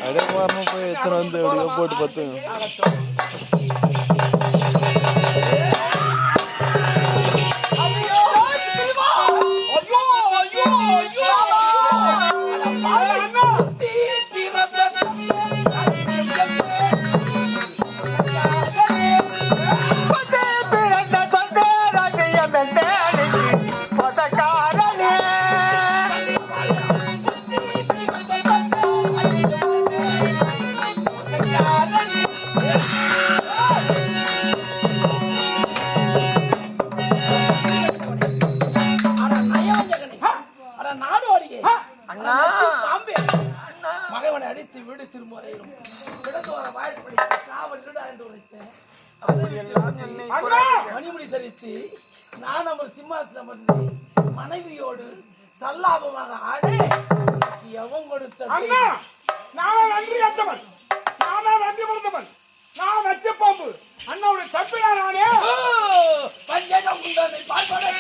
அடமாரணும் போய் எத்தனை வந்து அப்படியே போட்டு பார்த்துங்க. மகவனை அடித்து வீடு திரும்ப மணிமுடி தரித்து நான் அவர் சிம்மாசனம் வந்து மனைவியோடு சல்லாபமாக ஆடு எவன் கொடுத்த நன்றி அந்தவன் நன்றி மறந்தவன் நான் வச்ச பாம்பு அண்ணாவுடைய தப்பியா நானே பஞ்சகம் உண்டானை பார்ப்பதே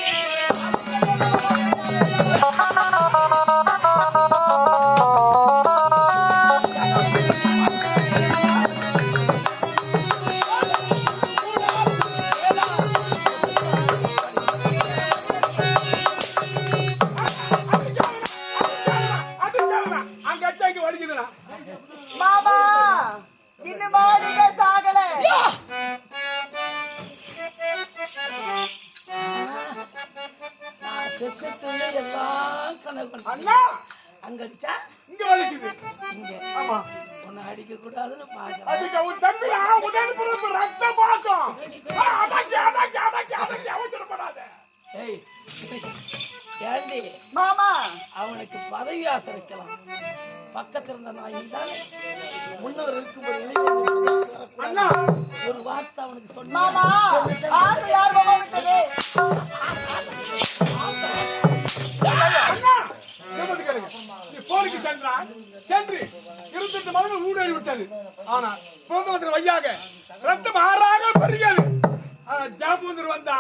மாமா இன்னும் மாடிக சாகல எல்லாம் கனவு அண்ணா அங்க அடிச்சா இங்க வலிக்குது இங்க ஆமா உன்னை அடிக்க கூடாதுன்னு பாக்க அதுக்கு உன் தம்பி உடனே பிறப்பு ரத்த பாக்கம் அதಕ್ಕೆ அவசரப்படாத ஏய் ஏண்டி மாமா அவனுக்கு பதவி ஆசை வைக்கலாம் பக்கத்துல இருந்த நாய் தானே முன்னவர் இருக்கும்போது அண்ணா ஒரு வார்த்தை அவனுக்கு மாமா சொன்னா ஆசை யார் மாமா விட்டது அண்ணா நிம்மதி கேளுங்க நீ போருக்கு சென்று இருந்துட்டு மகன் ஊடேறி விட்டது ஆனா பிறந்தவர்கள் வையாக ரத்தம் ஆறாக பெருகியது ஆனா ஜாபூந்தர் வந்தா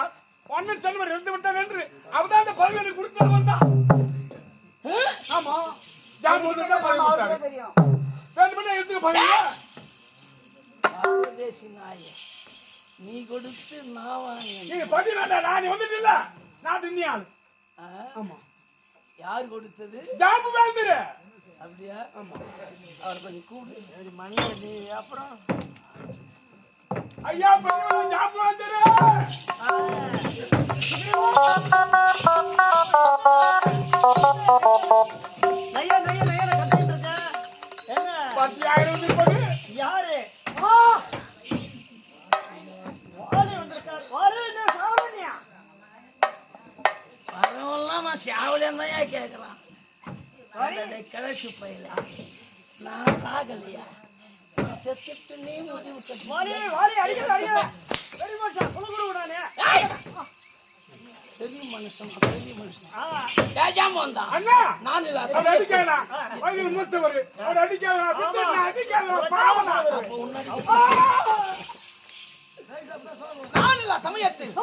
ஒன்னன் செல்வர் இறந்து விட்டார் என்று அவதான் அந்த பதவியை கொடுத்தது வந்தா ஆமா ஜாபூந்தர் தான் பதவி கொடுத்தாரு தெரியும் ரெண்டு மணி எடுத்துக்க பாருங்க தேசி நாய நீ கொடுத்து நான் வாங்க நீங்க பட்டி வேண்டாம் நான் வந்துட்டு இல்ல நான் தின்னியாள் ஆமா யார் கொடுத்தது ஜாபு வேந்தரு அப்படியா அவர் கொஞ்சம் கூடு மண்ணி அப்புறம் ஐயா பெரிய ஜாபு வேந்தரு நையா நையா நையா கத்திட்டு இருக்கேன் என்ன 10,000 ரூபாய் யாரு வாலி வந்திருக்கார் வாலி என்ன சாவனியா வரவெல்லாம் நான் சாவலியம் தான் கேட்கறான் கிழக்கு பயில நான் சாகலையா நான் செத்துட்டு நீ முடிவு கட்டு வாலி வாலி அடிக்கிற அடிக்கிற பெரிய மனுஷன் குளு விடானே பெரிய மனுஷன் ஏஜாம வந்தா அண்ணா நான் இல்ல அவன் அடிக்காதா வயதில் மூத்தவர் அவன் அடிக்காதா பாவனா நான் இல்ல சமயத்தில்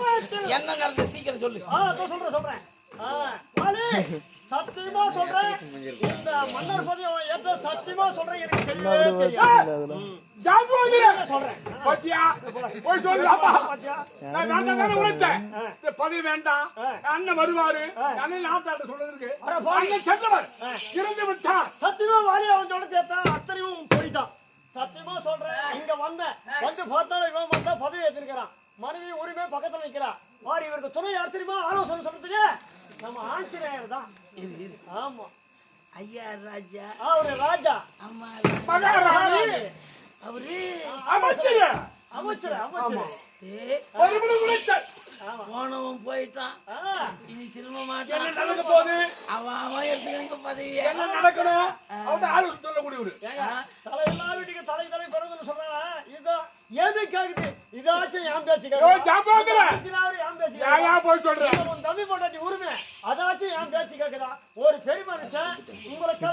என்ன நடந்து சீக்கிரம் சொல்லு சொல்றேன் வாலி சத்தியமா சொல்றேன் இந்த மன்னர் பதவி ஏற்ற சத்தியமா சொல்றேன் எனக்கு தெரியவே தெரியாது ஜாபு வந்து சொல்றேன் பாத்தியா போய் சொல்லலாமா நான் தானே உழைச்சேன் இந்த பதவி வேண்டாம் அண்ணன் வருவாரு அண்ணன் நாட்டாட்ட சொல்றதுக்கு அண்ணன் சென்றவர் இறந்து விட்டார் சத்தியமா வாலி அவன் சொல்ல சேர்த்தான் அத்தனையும் போயிட்டான் சத்தியமா சொல்றேன் இங்க வந்து பார்த்தாலும் இவன் வந்தா பதவி ஏற்றிருக்கிறான் மனைவி உரிமை பக்கத்துல நிக்கிறான் வாரி இவருக்கு துணை யார் தெரியுமா ஆலோசனை சொல்றதுக்கு நம்ம ஆசிரியர் தான் ஆமா ஐயா ராஜா அவரு ராஜா அம்மா மகாராணி அவரு அமைச்சர் அமைச்சர் அமைச்சர் ஒரு மணி உழைச்சார் போனவன் போயிட்டான் இனி திரும்ப மாட்டான் என்ன நடக்க போகுது அவன் எடுத்துக்க பதவியா என்ன நடக்கணும் அவங்க ஆளு சொல்லக்கூடியவரு தலை எல்லா வீட்டுக்கு தலை பிறகுன்னு சொல்றாங்க இதோ எதுக்காகுது இதாச்சும் என் பேச்சு போய் சொல்றேன் உன் தம்பி பொண்டாட்டி உரிமை அதாச்சும் என் பேச்சு கேக்குதா ஒரு பெரிய மனுஷன் உங்களுக்கு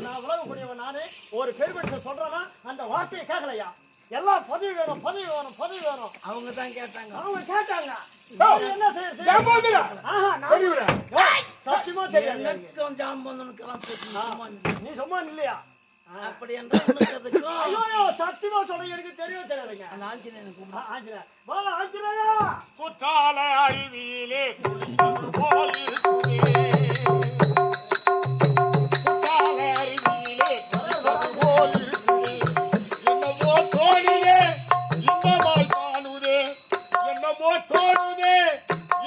நான் உலகக்கூடியவன் நானு ஒரு பெரிய மனுஷன் சொல்றேன்னா அந்த வார்த்தையை கேட்கலையா எல்லாம் பதவி வேணும் பதவி வேணும் பதவி வேணும் அவங்க தான் கேட்டாங்க அவங்க கேட்டாங்க என்ன செய்யறது சத்தியமா எனக்கும் ஜாம்பந்தனுக்கெல்லாம் நீ சும்மா இல்லையா அப்படி என்றால் உனக்கு அதுக்கும் ஐயோ சத்தியமா சொல்றேன் எனக்கு தெரியவே தெரியாதுங்க அந்த ஆஞ்சநேயனை கூப்பிடு. ஆஞ்சநேயா வா ஆஞ்சநேயா குற்றால அருவியிலே குளிப்பது போல் இருக்குதே. குற்றால அருவியிலே குளிப்பது போல் இருக்குதே. என்னமோ தோணுதே இன்னமாய் காணுதே. என்னமோ தோணுதே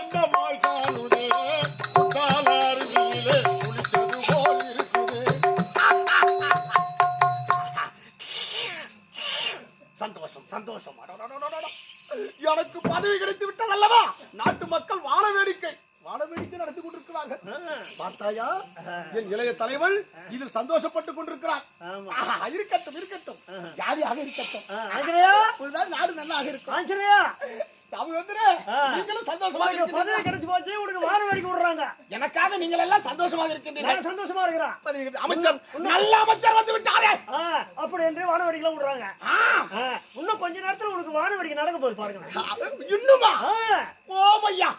இன்னமாய் காணுதே. குற்றால அருவியிலே குளிப்பது போல் இருக்குதே. சந்தோஷம் சந்தோஷம். அடடடடடட. எனக்கு பதவி கிடைத்து விட்டது அல்லவா? நாட்டு மக்கள் வாழ வேடிக்கை நடத்தி கொண்டிருக்கிறார்கள். பார்த்தாயா என் இளைய தலைவன் இதில் சந்தோஷப்பட்டுக் கொண்டிருக்கிறார். இருக்கட்டும் இருக்கட்ட்டும், ஜாலியாக இருக்கட்டும். ஆஞ்சநேயா இப்பொழுதுதான் நாடு நல்லாக இருக்கும். ஆஞ்சநேயா நீங்களும் சந்தோஷமாக பதவி கிடைச்சு போச்சு உனக்கு வார வேடிக்கை விடுறாங்க. எனக்காக நீங்கள் எல்லாம் சந்தோஷமாக இருக்கின்றீர்கள். சந்தோஷமா இருக்கிறான். அமைச்சர் நல்ல அமைச்சர் வந்து விட்டாரே அப்படி என்று வான வேடிக்கை விடுறாங்க. இன்னும் கொஞ்ச நேரத்துல உனக்கு வான வேடிக்கை நடக்க போகுது பாருங்க. இன்னுமா? ஓமையா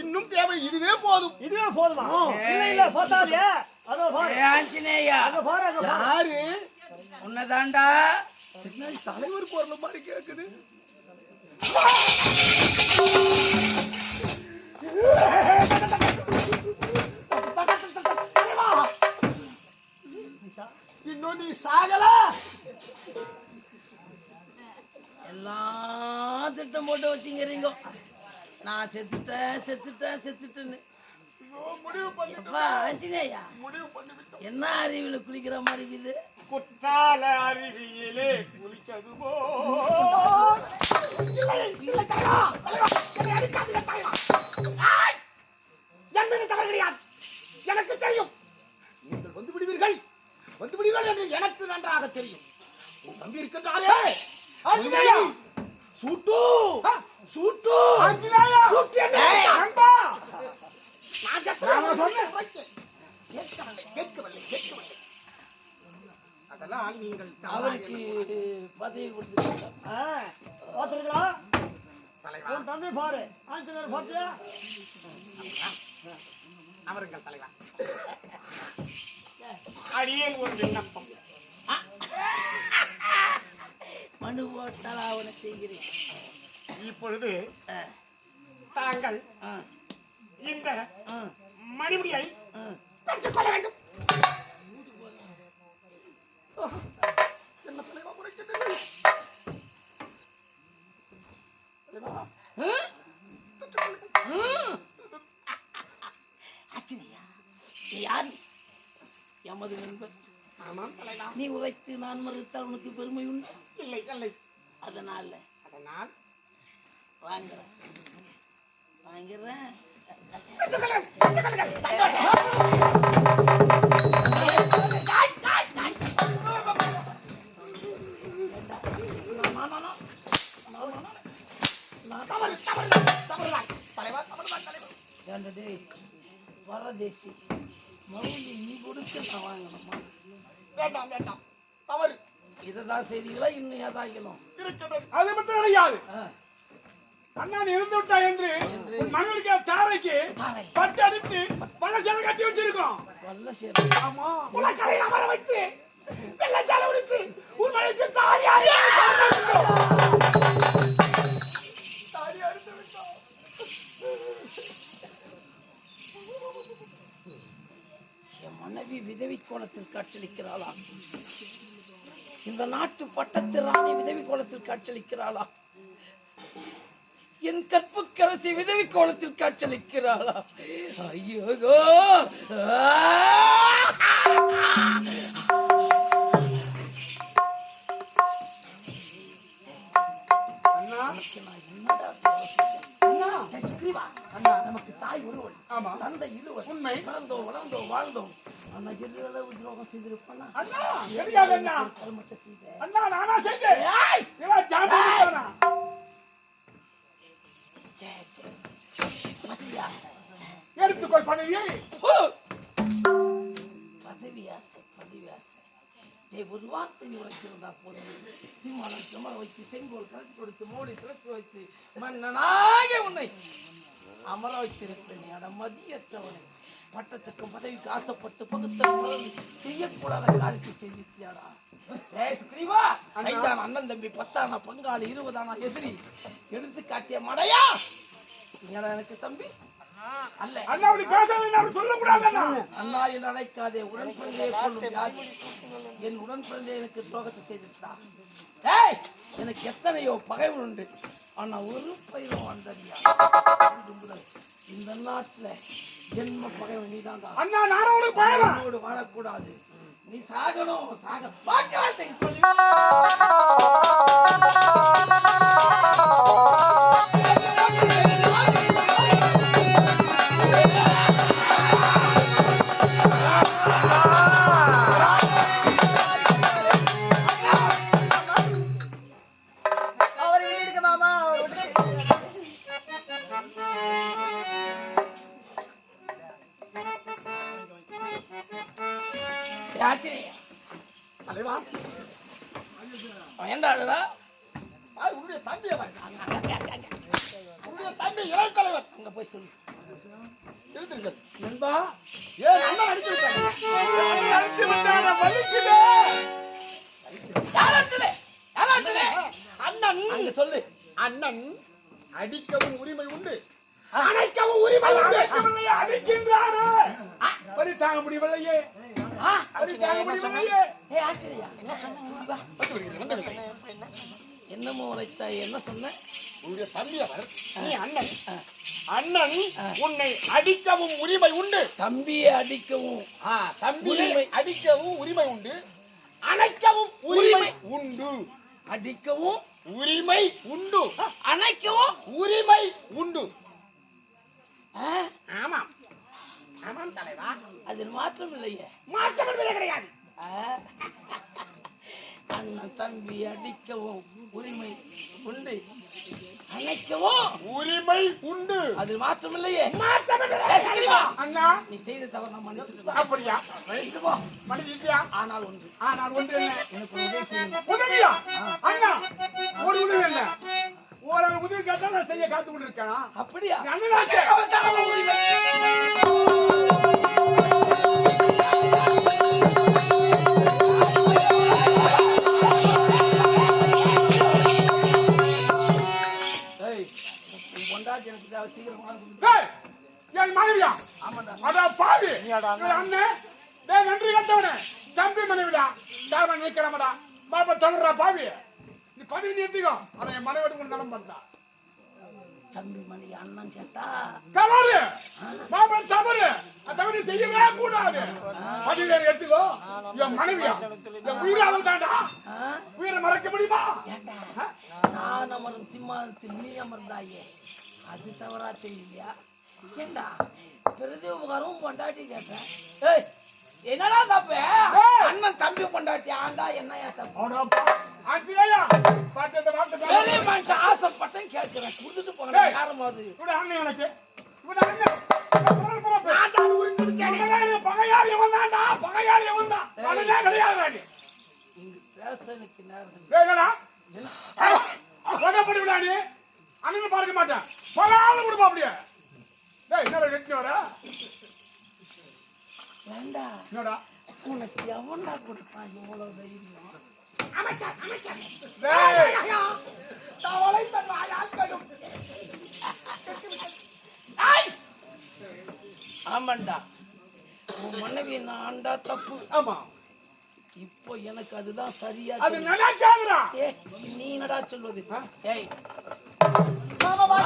இன்னும் தேவை. இதுவே போதும். இதுவே போதுமா? இல்ல பார்த்தாலே அதோ பாரு ஆஞ்சநேயா அதோ பாரு அதோ பாரு. யாரு? உன்னதாண்டா தலைவர் பொருள் மாதிரி கேக்குது. இன்னும் நீ சாகல. எல்லாம் திட்டம் போட்டு வச்சுங்கிறீங்க. நான் செத்துட்டேன்னு முடிவு பண்ணி எப்பா ஆஞ்சநேயா முடிவு பண்ணி என்ன அறிவில குளிக்கிற மாதிரி இருக்குது. குற்றால அருவியிலே குளிக்கது எனக்கு தெரியும். நீங்கள் வந்து விடுவீர்கள் என்று எனக்கு நன்றாக தெரியும். உன் தம்பி இருக்கின்றாரே சூட்டு சூட்டு சூட்டு அன்பா நான் சொன்னேன். கேட்கவில்லை. அதெல்லாம் நீங்கள் அவருக்கு பதவி கொடுத்துருக்கா. பாத்துருக்கா உன் தம்பி பாரு. ஆஞ்சநேயர் பாத்தியா? அவர்கள் தலைவா அடியேன் ஒரு விண்ணப்பம். மனு போட்டால் அவனை செய்கிறேன். இப்பொழுது தாங்கள் இந்த மணிமுடியை பெற்றுக்கொள்ள வேண்டும். என்ன தலைவா முறைக்கின்றீர்கள்? நீ யார்? எமது நண்பர். ஆமாம் தலைவா. நீ உரைத்து நான் மறுத்தால் உனக்கு பெருமை உண்டு. இல்லை. அதனால் வாங்குறேன். வரதேசி மௌலி நீ கொடுத்து நான் வாங்கணுமா? வேண்டாம் தவறு. இததான் செய்திகளா இன்னும் ஏதாக்கணும்? அது மட்டும் கிடையாது. அண்ணா நீ இருந்து விட்டா என்று மகளுக்கு தாரைக்கு பட்டு அடித்து பல சேலை கட்டி வச்சிருக்கோம். வல்ல சேர ஆமா உலகரை அமர வைத்து வெள்ள சேலை உடுத்து உன் மகளுக்கு தாரி அறுத்து விட்டோம். என் மனைவி விதவி கோலத்தில் காட்சியளிக்கிறாளா? இந்த நாட்டு பட்டத்து ராணி விதவி கோலத்தில் காட்சியளிக்கிறாளா? என் கற்புக்கரசி விதவி கோலத்தில் காட்சியளிக்கிறாளா? ஐயோ நமக்கு தாய் ஒருவள், தந்தை இருவர், உண்மை. பிறந்தோம் வளர்ந்தோம் வாழ்ந்தோம். ஆனா எதிரளவு துரோகம் செய்திருப்பானா? கல்மத்தை செய்த எடுத்துக்கொள் பதவியை. பதவி ஆசை. ஒரு வார்த்தை உரைச்சிருந்தா போதும். சிம்மானம் சுமர வைத்து செங்கோல் கலத்தி கொடுத்து மோடி சிறப்பு வைத்து மன்னனாக உன்னை அமர வைத்திருப்பேன். அட மதியற்றவனை பட்டத்துக்கு பதவிக்கு ஆசைப்பட்டு பகுத்தறிவு செய்யக்கூடாத காரியத்தை செய்திருக்கியாடா. ஏய் சுக்ரீவா, ஐந்தான அண்ணன் தம்பி, 10ஆன பங்காளி, 20ஆன எதிரி எடுத்து காட்டிய மடையா நீடா எனக்கு தம்பி அல்ல. அண்ணா அப்படி பேசாத, சொல்லக்கூடாது அண்ணா என்று அழைக்காதே, உடன் பிறந்தே கொள்ளும் வியாதி. என் உடன் பிறந்தே எனக்கு துரோகத்தை செய்திருந்தான். ஏய், எனக்கு எத்தனையோ பகைவன் உண்டு, ஆனா ஒரு பயிரும் வந்தறியா. இந்த நாட்டுல ஜென்ம பகைவன் நீதான். அண்ணா நானும் ஒரு பகைவனோடு வாழக்கூடாது. நீ சாகணும், சாக பாட்டு வார்த்தை சொல்லி அவர் வீட்டுக்கு மாமா தலைவா. ஏண்டா அழுதா? உன்னுடைய தம்பி உன்னுடைய தம்பி இளைய தலைவர் அங்க போய் சொல்லு. நண்பா, ஏன் அண்ணன் அடிச்சு விட்டாங்க? அடிச்சு விட்டாங்க, வலிக்குது. யார் அடிச்சது? யார் அடிச்சது? அண்ணன் அங்க சொல்லு. அண்ணன் அடிக்கவும் உரிமை உண்டு, அணைக்கவும் உரிமை உண்டு. அடிக்கின்றாரு, வலி தாங்க முடியவில்லையே, வலி தாங்க முடியவில்லையே. ஏய் ஆச்சரியா, என்னமோ உரைத்தாய், என்ன சொன்ன? உன்னுடைய தம்பி அவர், நீ அண்ணன். அண்ணன் உன்னை அடிக்கவும் உரிமை உண்டு. தம்பியை அடிக்கவும் தம்பியை அடிக்கவும் உரிமை உண்டு, அணைக்கவும் உரிமை உண்டு. அடிக்கவும் உரிமை உண்டு, அணைக்கவும் உரிமை உண்டு. ஆமாம் ஆமாம் தலைவா, அதில் மாற்றம் இல்லையே. மாற்றம் என்பதே கிடையாது. அண்ணன் தம்பி அடிக்கவும் உரிமை உண்டு, அணைக்கவும் உரிமை உண்டு, அதில் மாற்றம் இல்லையே. மாற்றம் அண்ணா, நீ செய்த தவறு நான் மன்னிச்சிருக்கேன். அப்படியா? மன்னிச்சிட்டு போ. மன்னிச்சிட்டியா? ஆனால் ஒன்று, ஆனால் ஒன்று என்ன? எனக்கு ஒரு உதவி செய்யணும். உதவியா? அண்ணா, ஒரு உதவி என்ன? ஒரு உதவி கேட்டா நான் செய்ய காத்து கொண்டு இருக்கேன். அப்படியா? அண்ணனாச்சே. பொண்டாட்டி எனக்கு தேவை, சீக்கிரமா ஏய், என் மனைவியா? ஆமாண்டா. அடா பாவி, அண்ணன் டேய், நன்றி கட்டவனே, தம்பி மனைவிடா, தாரமா நினைக்கிறமாடா, பாப்பா தொடர்றா பாவி. நீ பதவி நிறுத்திக்கோ, ஆனா என் மனைவியோட கூட நலம் பண்ணா. தம்பி மணி அண்ணன் கேட்டா தவறு பாப்பா, தவறு. தவறு செய்யவே கூடாது. பதவி எடுத்துக்கோ. என் மனைவியா, என் உயிராவது தாண்டா, உயிரை மறக்க முடியுமா? ஏண்டா, நான் அமரும் சிம்மாசனத்தில் நீ அமர்ந்தாயே, அது தவறா தெரியலையா? ஏண்டா பிரதி உபகாரம் பொண்டாட்டி கேட்டேன். ஏய், என்னடா தப்பு? அண்ணன் தம்பி பொண்டாட்டி ஆண்டா, என்னையா தப்பு? பெரிய மனுஷன் ஆசைப்பட்டேன் கேட்கிறேன், கொடுத்துட்டு போங்க. யாரமாவது எனக்கு இங்க பேசனுக்கு நேரம் அண்ணன் பார்க்க மாட்டேன், கொடுப்பா அப்படியே. வர வேண்டா, என்னடா உனக்கு எவன்டா கொடுப்பான் இவ்வளவு தைரியம்? ஆமாண்டா, உன் மனைவி நான் ஆண்டா தப்பு. ஆமா, இப்போ எனக்கு அதுதான் சரியா. அது நினைக்காதடா. நீ என்னடா சொல்வது? ஏய் மாமா